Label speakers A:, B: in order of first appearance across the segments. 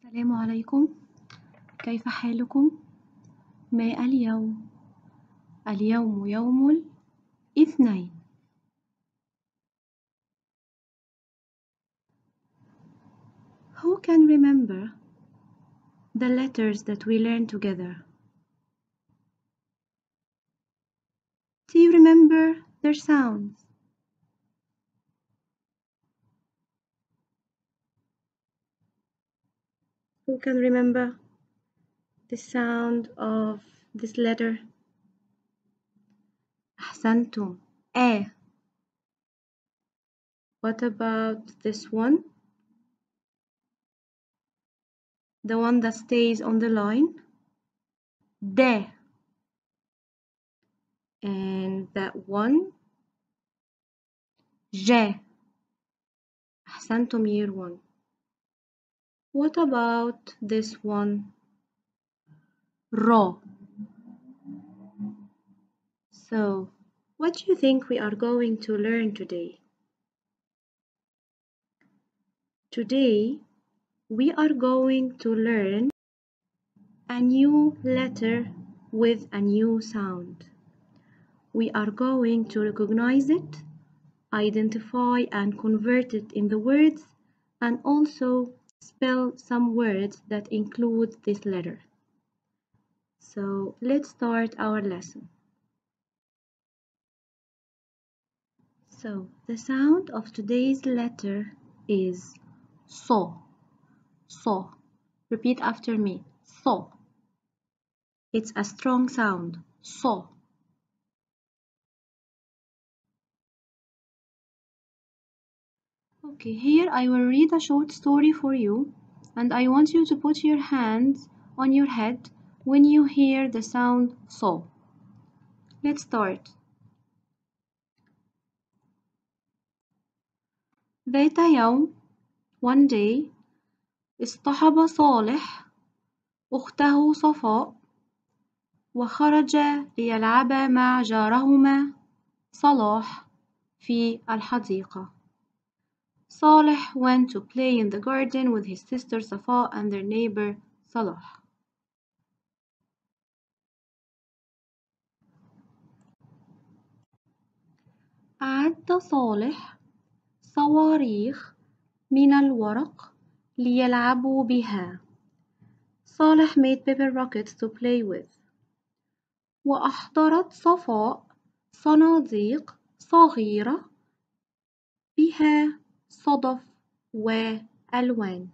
A: السلام عليكم، كيف حالكم؟ ما اليوم؟ اليوم يوم الاثنين. Who can remember the letters that we learned together? Do you remember their sounds? Who can remember the sound of this letter? أحسنتم. A. What about this one? The one that stays on the line? D. And that one? J. أحسنتم year one. What about this one? Ro. So, what do you think we are going to learn today? Today, we are going to learn a new letter with a new sound. We are going to recognize it, identify and convert it in the words, and also spell some words that include this letter. So, let's start our lesson. So, the sound of today's letter is so. So. Repeat after me. So. It's a strong sound. So. Okay, here I will read a short story for you, and I want you to put your hands on your head when you hear the sound so. Let's start. ذات يوم, one day, اصطحب صالح أخته صفاء وخرج ليلعب مع جارهما صلاح في الحديقة. Saleh went to play in the garden with his sister Safa and their neighbor Salah. أعد صالح صواريخ من الورق ليلعبوا بها. صالح made paper rockets to play with. وأحضرت صفاء صناديق صغيرة بها صدف وألوان.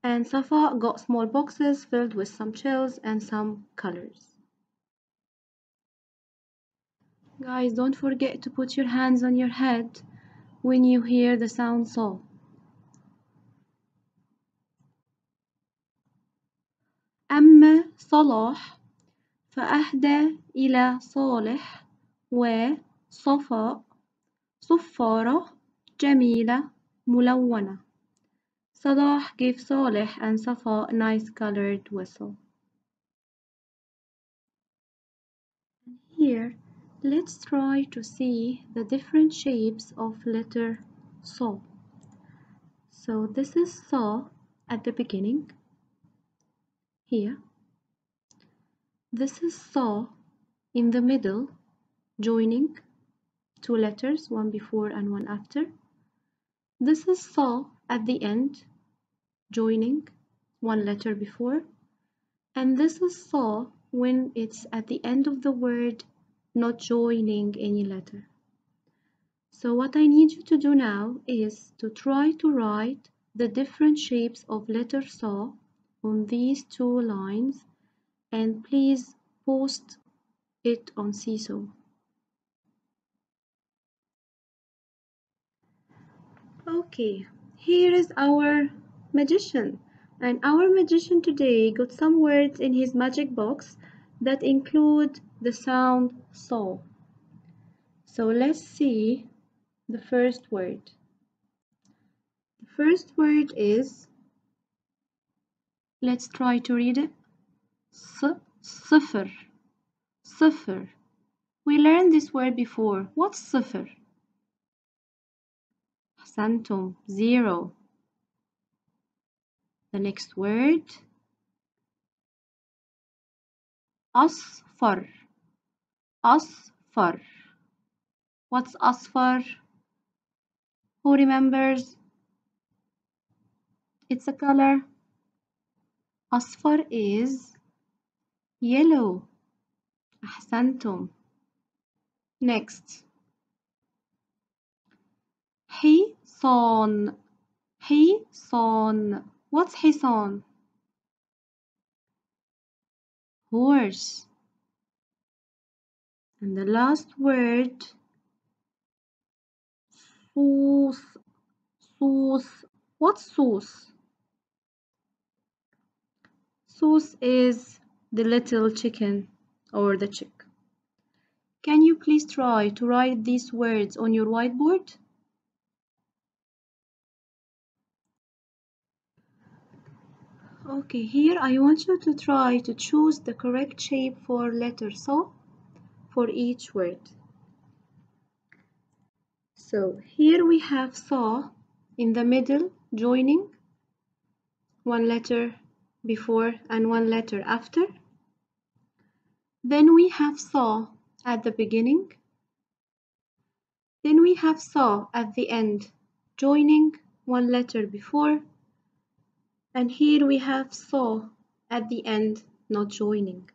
A: And Safa got small boxes filled with some shells and some colors. Guys, don't forget to put your hands on your head when you hear the sound saw. أما صلاح فأهدى إلى صالح وصفاء صفارة جميلة ملونة. Salah gave Saleh and Safa a nice colored whistle. Here, let's try to see the different shapes of letter Sa. So this is Sa at the beginning. Here. This is Sa in the middle, joining two letters, one before and one after. This is Sa at the end, joining one letter before. And this is Sa when it's at the end of the word, not joining any letter. So what I need you to do now is to try to write the different shapes of letter Sa on these two lines, and please post it on Seesaw. Okay, here is our magician, and our magician today got some words in his magic box that include the sound Sa. So let's see the first word. The first word is, let's try to read it. صفر. صفر. We learned this word before. What's صفر? أحسنتم. Zero. The next word, أصفر. أصفر. What's أصفر? Who remembers? It's a color. أصفر is yellow. أحسنتم. Next. حصان. حصان. What's حصان? Horse. And the last word, صوص. صوص. What's صوص? صوص is the little chicken or the chick. Can you please try to write these words on your whiteboard? Okay, here I want you to try to choose the correct shape for letter saw for each word. So here we have saw in the middle, joining one letter before and one letter after. Then we have saw at the beginning. Then we have saw at the end, joining one letter before. And here we have saw at the end, not joining.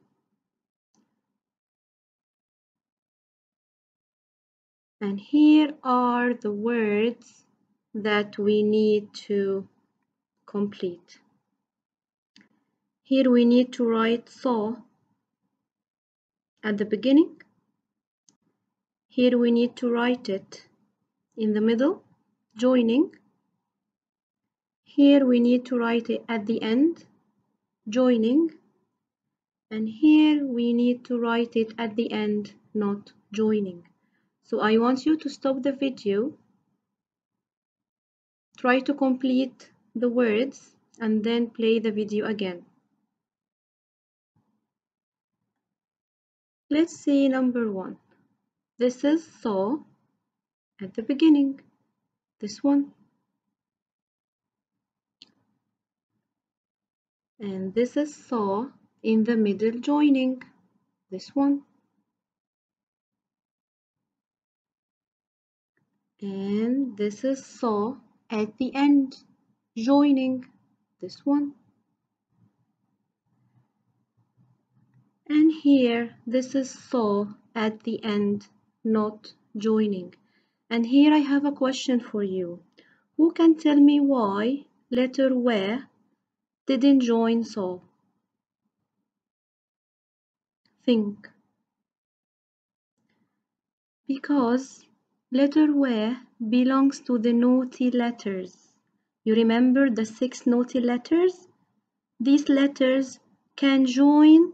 A: And here are the words that we need to complete. Here we need to write saw at the beginning. Here we need to write it in the middle, joining. Here we need to write it at the end, joining. And here we need to write it at the end, not joining. So I want you to stop the video, try to complete the words, and then play the video again. Let's see number 1. This is saw at the beginning, this one. And this is saw in the middle, joining, this one. And this is saw at the end, joining, this one. And here this is saw at the end, not joining. And here I have a question for you. Who can tell me why letter W didn't join saw? Think. Because letter W belongs to the naughty letters. You remember the 6 naughty letters? These letters can join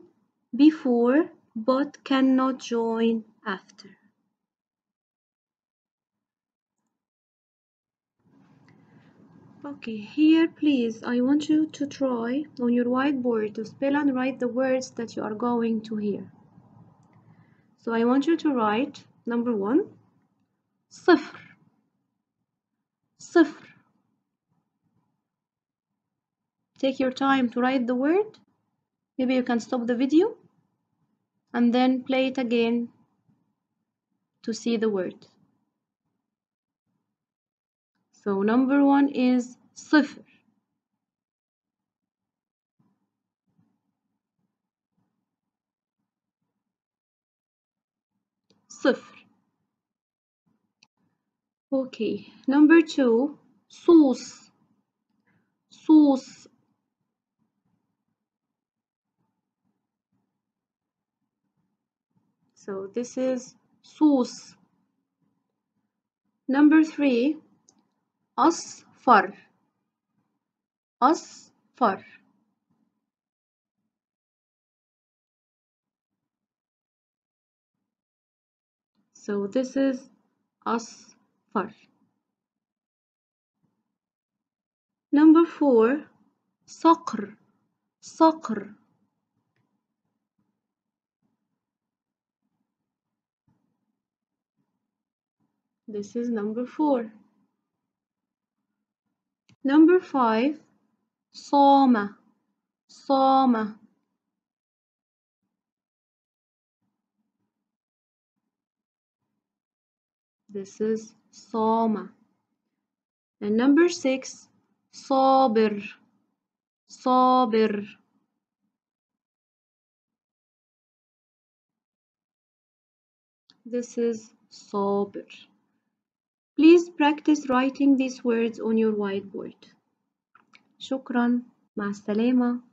A: before but cannot join after. Okay, here please, I want you to try on your whiteboard to spell and write the words that you are going to hear. So I want you to write number 1, صفر. صفر. Take your time to write the word. Maybe you can stop the video and then play it again to see the word. So number 1 is صفر. صفر. Okay, number 2, صوص. صوص. So this is صوص. Number 3, أصفر. أصفر. So this is أصفر. Number 4, صقر. صقر. This is number 4. Number 5, صام صام. This is صام. And number 6, صابر صابر. This is صابر. Please practice writing these words on your whiteboard. شكرا. مع السلامة.